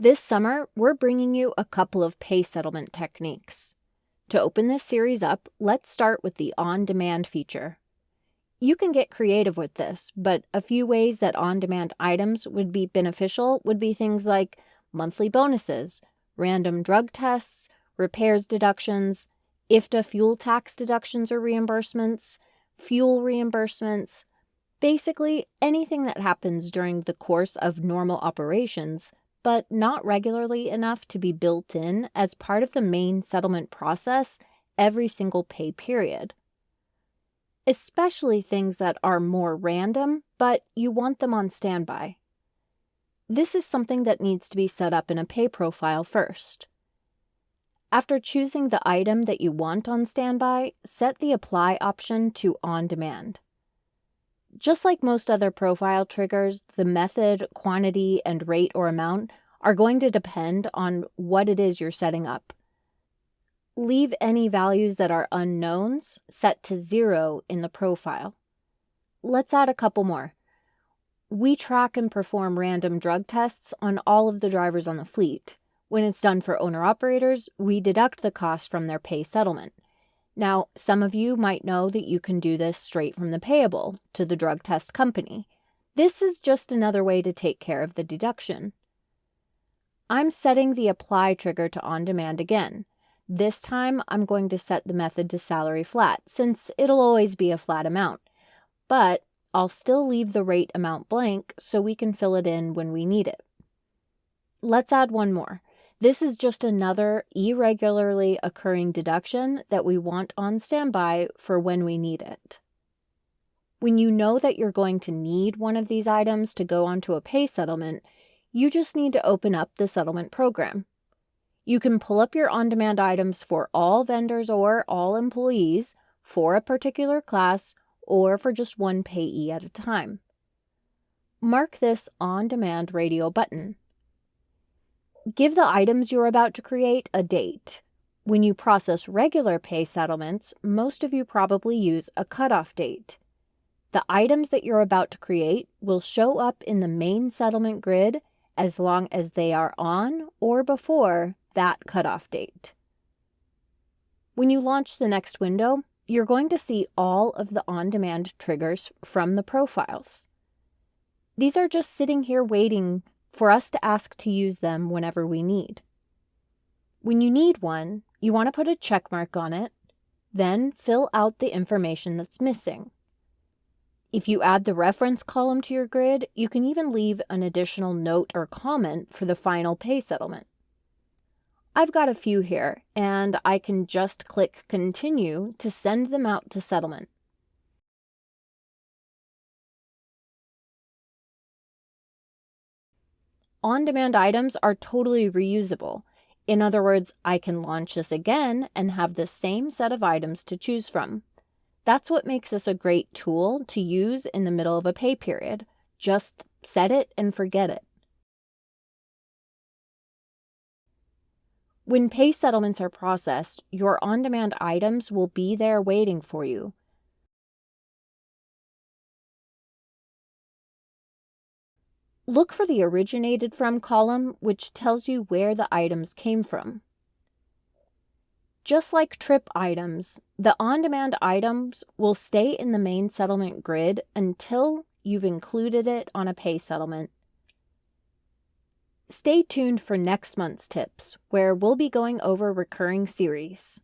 This summer, we're bringing you a couple of pay settlement techniques. To open this series up, let's start with the on-demand feature. You can get creative with this, but a few ways that on-demand items would be beneficial would be things like monthly bonuses, random drug tests, repairs deductions, IFTA fuel tax deductions or reimbursements, fuel reimbursements, basically anything that happens during the course of normal operations, but not regularly enough to be built in as part of the main settlement process every single pay period. Especially things that are more random, but you want them on standby. This is something that needs to be set up in a pay profile first. After choosing the item that you want on standby, set the Apply option to On Demand. Just like most other profile triggers, the method, quantity, and rate or amount are going to depend on what it is you're setting up. Leave any values that are unknowns set to 0 in the profile. Let's add a couple more. We track and perform random drug tests on all of the drivers on the fleet. When it's done for owner-operators, we deduct the cost from their pay settlement. Now, some of you might know that you can do this straight from the payable to the drug test company. This is just another way to take care of the deduction. I'm setting the Apply trigger to On Demand again. This time, I'm going to set the method to salary flat, since it'll always be a flat amount. But I'll still leave the rate amount blank so we can fill it in when we need it. Let's add one more. This is just another irregularly occurring deduction that we want on standby for when we need it. When you know that you're going to need one of these items to go onto a pay settlement, you just need to open up the settlement program. You can pull up your on-demand items for all vendors or all employees for a particular class or for just one payee at a time. Mark this on-demand radio button. Give the items you're about to create a date. When you process regular pay settlements, most of you probably use a cutoff date. The items that you're about to create will show up in the main settlement grid as long as they are on or before that cutoff date. When you launch the next window, you're going to see all of the on-demand triggers from the profiles. These are just sitting here waiting for us to ask to use them whenever we need. When you need one, you want to put a check mark on it, then fill out the information that's missing. If you add the reference column to your grid, you can even leave an additional note or comment for the final pay settlement. I've got a few here, and I can just click Continue to send them out to settlement. On-demand items are totally reusable. In other words, I can launch this again and have the same set of items to choose from. That's what makes this a great tool to use in the middle of a pay period. Just set it and forget it. When pay settlements are processed, your on-demand items will be there waiting for you. Look for the Originated From column, which tells you where the items came from. Just like trip items, the on-demand items will stay in the main settlement grid until you've included it on a pay settlement. Stay tuned for next month's tips, where we'll be going over recurring series.